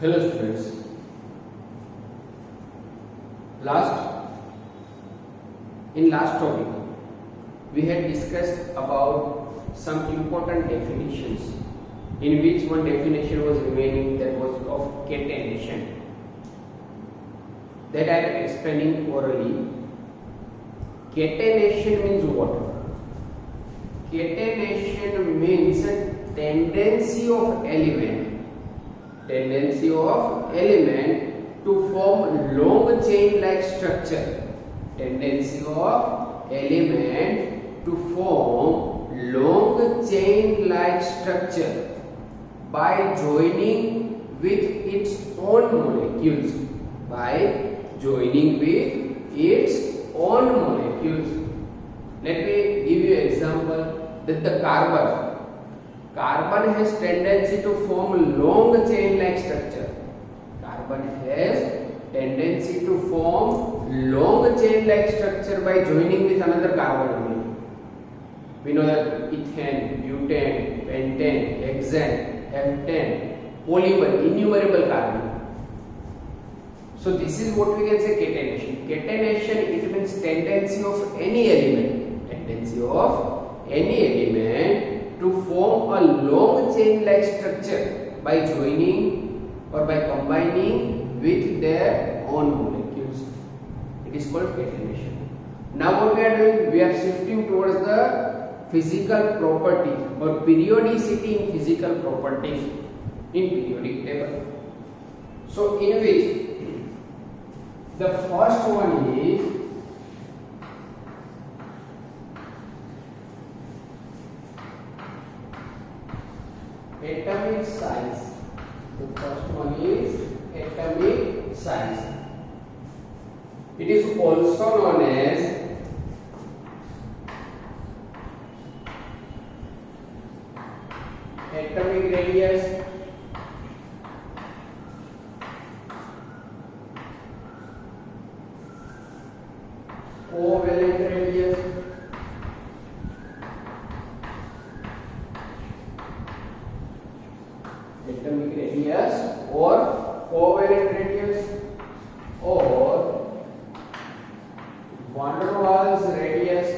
Hello students. In last topic we had discussed about some important definitions, in which one definition was remaining, that was of catenation, that I am explaining orally. Catenation means what? Catenation means tendency of element to form long chain like structure. Tendency of element to form long chain like structure by joining with its own molecules. Let me give you an example, that the carbon has tendency to form long chain like structure. Carbon has tendency to form long chain like structure by joining with another carbon only. We know that ethane, butane, pentane, hexane, heptane, polymer, innumerable carbon. So this is what we can say catenation. Catenation, it means tendency of any element to form a long chain like structure by joining or by combining with their own molecules. It is called catenation. Now what we are doing, we are shifting towards the physical property or periodicity in physical properties in periodic table. So in which the first one is atomic size. The first one is atomic size. It is also known as atomic radius, covalent radius, atomic radius or covalent radius or van der Waals radius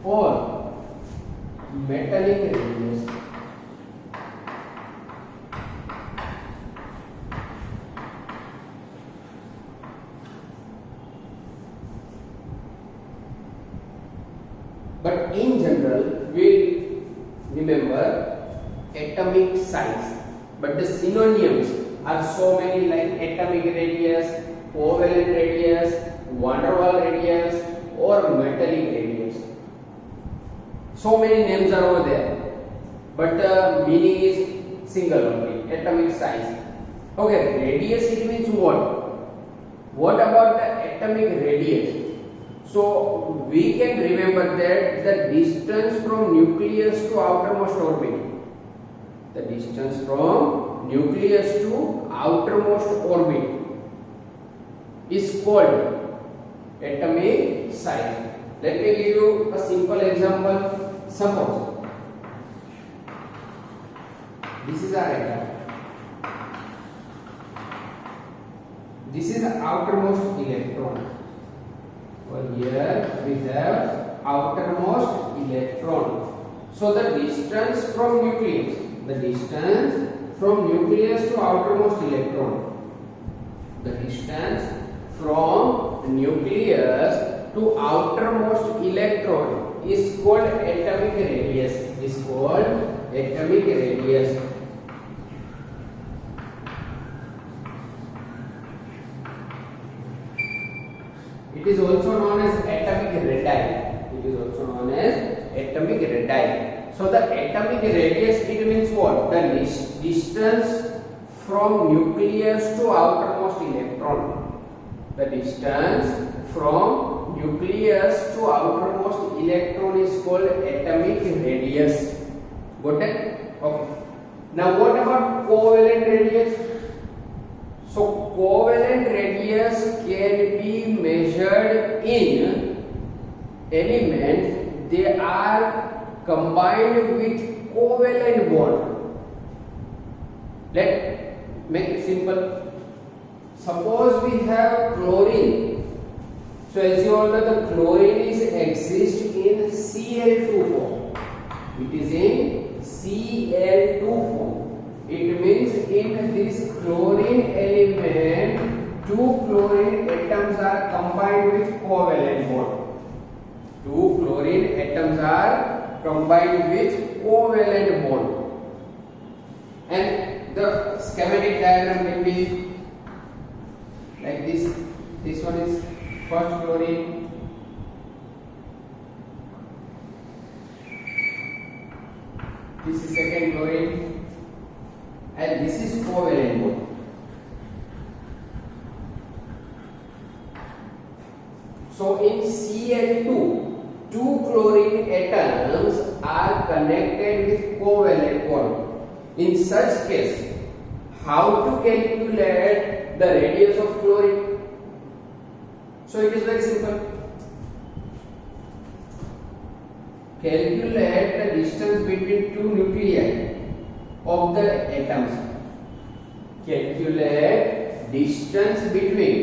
or metallic radius. But in general, we remember atomic size. But the synonyms are so many, like atomic radius, covalent radius, van der Waals radius, or metallic radius. So many names are over there, but the meaning is single only, atomic size. Okay, radius, it means what? What about the atomic radius? So we can remember that the distance from nucleus to outermost orbit. The distance from nucleus to outermost orbit is called atomic size. Let me give you a simple example. Suppose this is our atom. This is the outermost electron. Over here we have outermost electron. So the distance from nucleus, to outermost electron, the distance from nucleus to outermost electron is called atomic radius. It is also known as atomic radii. So the atomic radius, it means what? The distance from nucleus to outermost electron. The distance from nucleus to outermost electron is called atomic radius. Got it? Okay. Now what about covalent radius? So covalent radius can be measured in elements. They are combined with covalent bond. Let's make it simple. Suppose we have chlorine. So as you all know, the chlorine is exist in Cl2 form. It is in Cl2 form. It means in this chlorine element, two chlorine atoms are combined with covalent bond. Two chlorine atoms are combined with covalent bond. And the schematic diagram will be like this. This one is first chlorine, this is second chlorine, and this is covalent bond. So in Cl2, two chlorine atoms are connected with covalent bond. In such case, how to calculate the radius of chlorine? So it is very simple. Calculate the distance between two nuclei of the atoms. Calculate distance between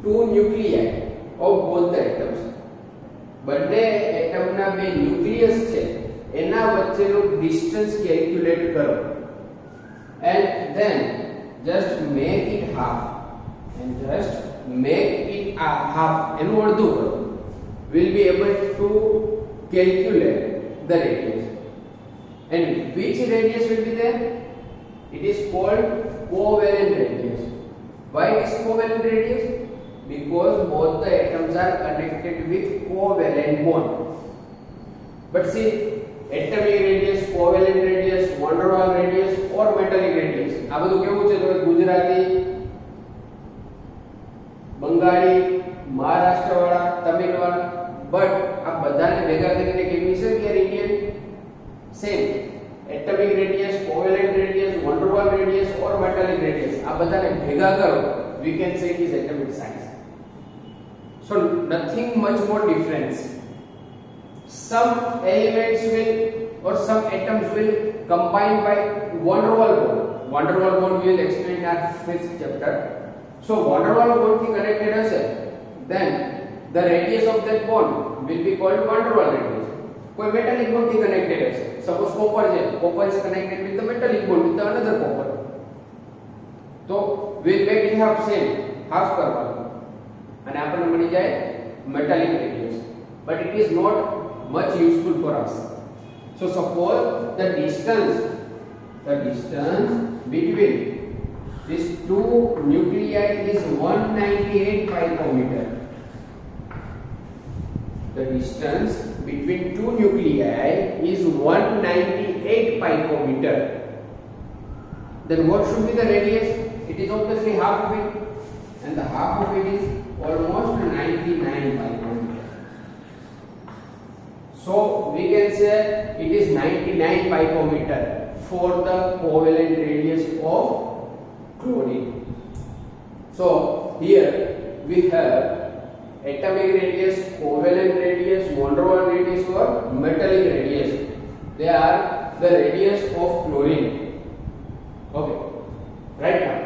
two nuclei of both the atoms. બંને એટમના બે nucleus છે એના વચ્ચેનો distance calculate કરો and then just make it half and just make it half એનું અડધું કરો. We'll be able to calculate the radius. And which radius will be there? It is called covalent radius. Why it is covalent radius? Because both the atoms are connected with covalent bond. But see, atomic radius, covalent radius, van der Waals radius or metallic radius. આ બધું કેવું છે? તો ગુજરાતી, બંગાળી, મહારાષ્ટ્રવાળા, તમિલવાળા, but આ બધાને ભેગા કરીને કેવી છે કે Indian same atomic radius, covalent radius, van der Waals radius or metallic radius. આ બધાને ભેગા કરો, we can say it is atomic size. So nothing much more difference. Some elements will or some atoms will combine by van der Waals bond. Van der Waals bond we will explain in our 5th chapter. So van der Waals bond થી connected હશે, then the radius of that bond will be called van der Waals radius. કોઈ metallic bond થી connected હશે, suppose copper છે, copper is connected with the metallic bond with the another copper. So we will make it half same, half કરવાનું અને આપણને મળી જાય metallic radius. But it is not much useful for us. So suppose the distance between these two nuclei is 198 picometer. The distance between two nuclei is 198 picometer. Then what should be the radius? It is obviously half of it, and the half of it is almost 99 picometer. So we can say it is 99 picometer for the covalent radius of chlorine. So here we have atomic radius, covalent radius, van der Waals radius or metallic radius. They are the radius of chlorine. Okay, right now,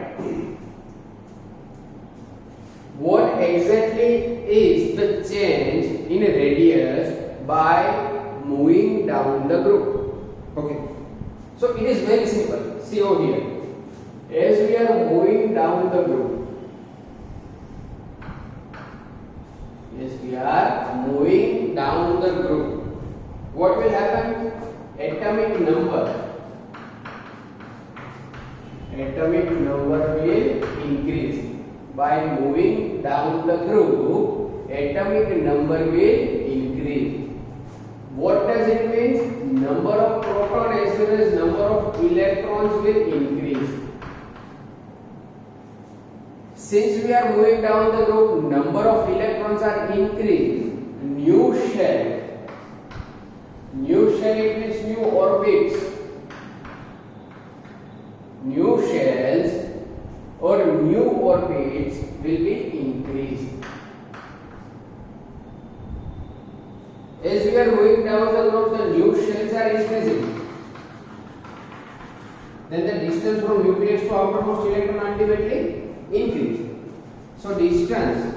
what exactly is the change in radius by moving down the group? Okay, so it is very simple. See over here, as we are moving down the group, what will happen? Atomic number will increase. By moving down the group, atomic number will increase. What does it mean? Number of protons as well as number of electrons will increase. Since we are moving down the group, number of electrons are increased. New shell it means new orbits. New shells or new orbits will be increased. As we are moving down the group, the new shells are increasing. Then the distance from nucleus to outermost electron ultimately increase. So distance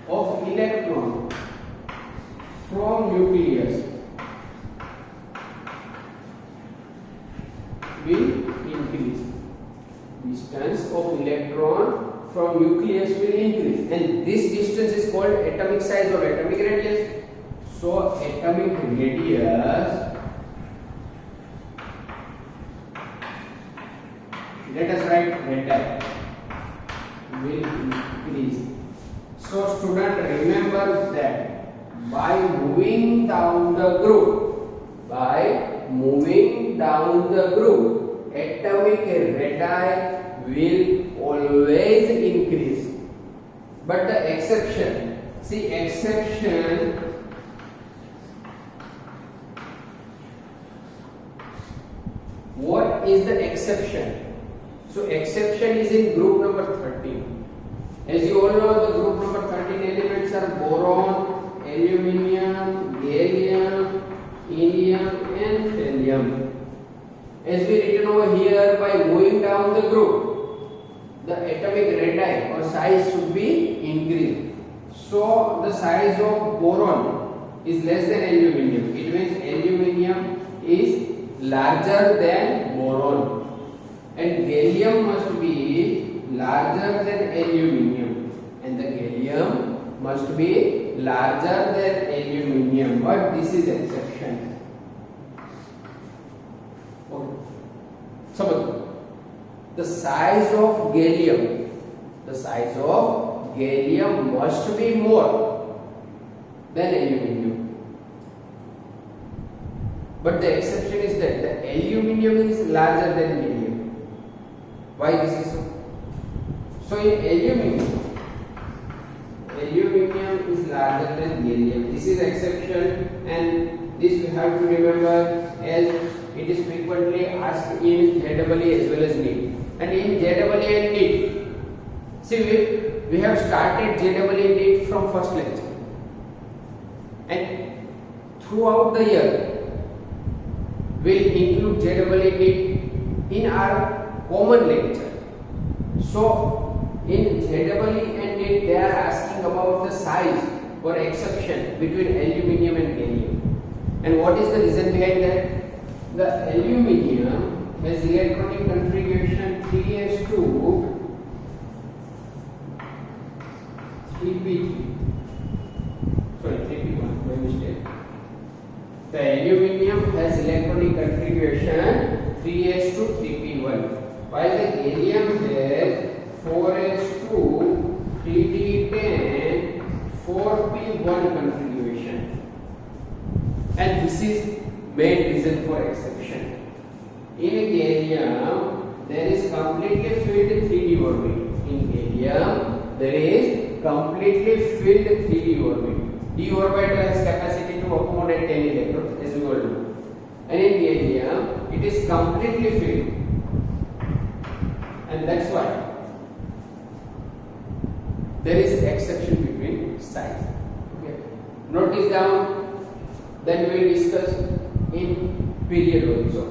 of electron from nucleus will increase. Distance of electron from nucleus will increase, and this distance is called atomic size or atomic radius. So atomic radius, let us write radii, will increase. So student, remember that by moving down the group, atomic radii will always increase. But the exception, see exception, what is the exception? So exception is in group number 13. As you all know, the group number 13 elements are boron, aluminium, gallium, indium and thallium. As we written over here, by moving down the group, the atomic radii or size should be increased. So the size of boron is less than aluminium. It means aluminium is larger than boron, and gallium must be larger than aluminium, and the gallium must be larger than aluminium. But this is exception. Okay. So the size of gallium must be more than aluminium. But the exception is that the aluminium is larger than gallium. Why this is so? So in aluminium is larger than gallium. This is exception, and this we have to remember as it is frequently asked in JEE as well as NEET. And in JEE and NEET, see we have started JEE and NEET from first lecture, and throughout the year will include JEE and NEET in our common lecture. So in JEE and NEET they are asking about the size or exception between aluminium and gallium. And what is the reason behind that? The aluminium has electronic configuration 3s2 3p3. Sorry, 3p1 by mistake. The aluminium has electronic configuration 3s2 3p1, while the gallium has 4s2 3d10 4p1 configuration. And this is main reason for exception. In gallium there is completely filled 3d orbit. In gallium there is completely filled 3d orbit. D orbital has capacity to accommodate 10 electrons, as we all know. And in gallium it is completely filled, and that's why there is exception between size. Okay. Note this down, then we will discuss in period also.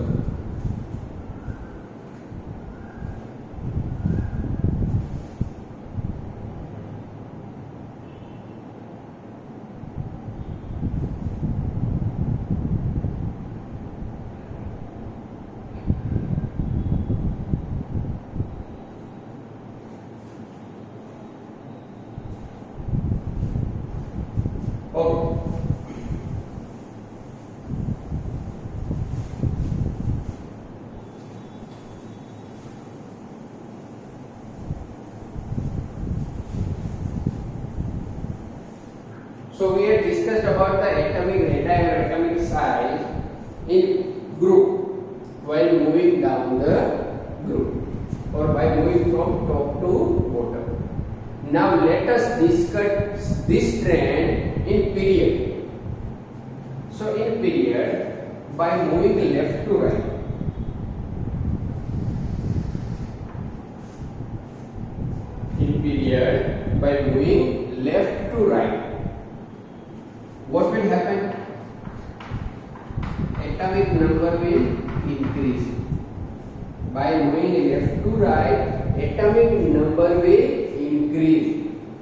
Okay. So we have discussed about the atomic radii or atomic size in group while moving down the group or by moving from top to bottom. Now let us discuss this trend in period. So in period, by moving left to right, in period by moving left to right, what will happen? Atomic number will increase. By moving left to right, atomic number will increase.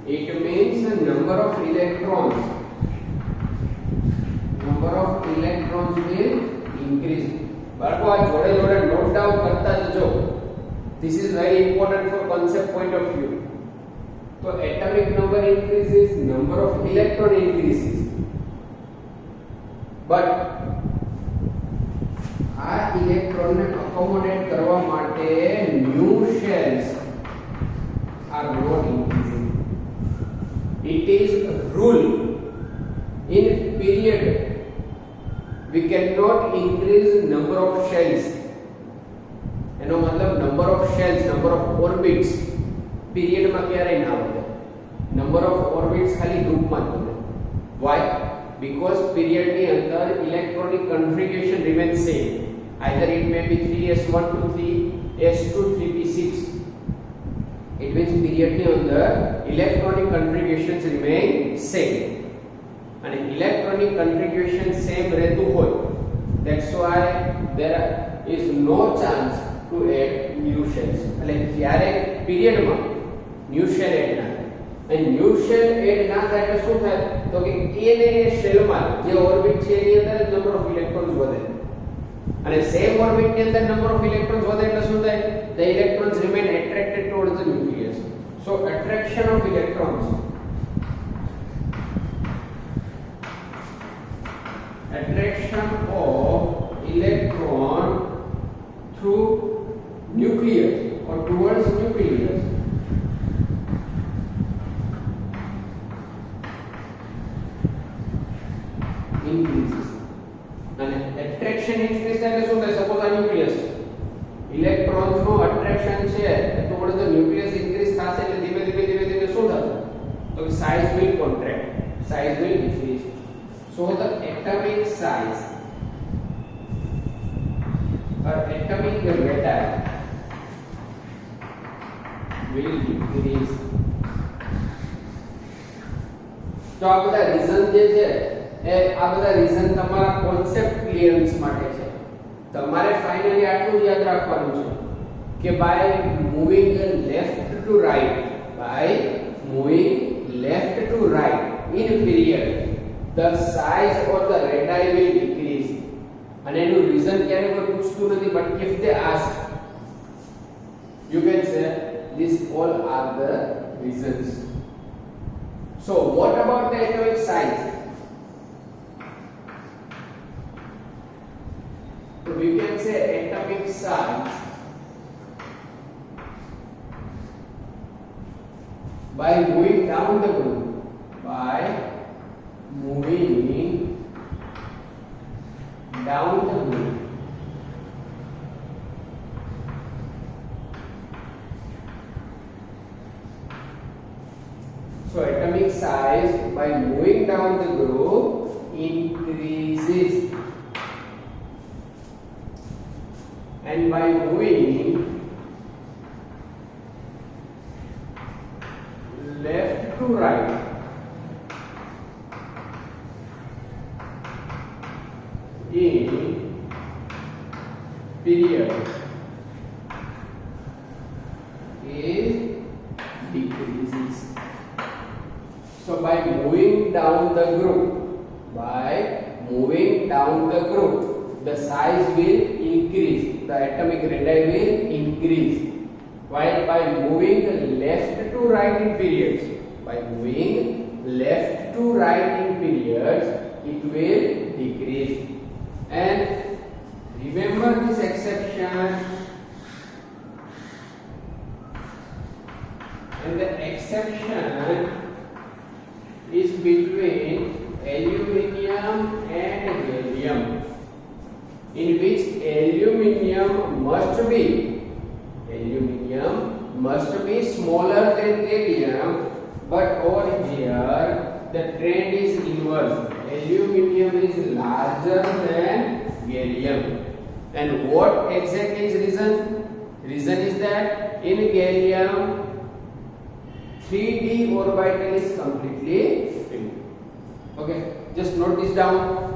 It means the number of electrons will increase. બાળકો આ જોડે જોડે note down કરતા જજો. This is very important for concept point of view. So atomic number increases, number of electron increases. But આ electron ને accommodate કરવા માટે new shells are not increasing. It is a rule in period. We cannot increase number of shells. એનો મતલબ number of shells, number of orbits period માં ક્યારે ના વધે. Number of orbits ખાલી ગ્રુપ માં જ વધે. Why? Because period ની અંદર electronic configuration remains same. Either it may be 3s1 to 3s2 3p6. It means period ની અંદર electronic configurations remain same. અને electronic configuration same રહેતું હોય, that's why there is no chance to add new shells. એટલે ક્યારે period માં new shell add ના થાય. અને new shell add ના થાય એટલે શું થાય? તો કે a ને shell માં જે orbit છે એની અંદર number of electrons વધે. અને same orbit ની અંદર number of electrons વધે એટલે શું થાય? The electrons remain attracted towards the nucleus. So attraction of electrons through nucleus or towards nucleus increases. And attraction increase એટલે શું થાય? સપોઝ આ ન્યુક્લિયસ છે, ઇલેક્ટ્રોન્સ નો attraction છે towards the nucleus increase થશે એટલે ધીમે ધીમે શું થશે? તો size will contract, size will decrease. So the atomic size or atomic radii will decrease. તો આ બધા રીઝન જે છે આ બધા રીઝન તમારા કોન્સેપ્ટ ક્લિયરન્સ માટે છે. તમારે ફાઇનલી આટલું યાદ રાખવાનું છે કે by moving left to right in period the size of the radii will decrease. અને એનું રીઝન ક્યારે કોઈ પૂછતું નથી, but if they ask you can say these all are the reasons. So what about the atomic size? So we can say atomic size by moving down the group, by moving down the group. So atomic size by moving down the group increases, and by moving left to right in period is decreases. So by moving down the group, the size will increase, the atomic radii will increase. While by moving left to right in periods, it will decrease. And remember this exception, and the exception is between aluminium and gallium, in which aluminium must be smaller than gallium, but over here the trend is inverse. Aluminium is larger than gallium. And what exactly is reason? Reason is that in gallium 3d orbital is completely filled. Okay, just note this down.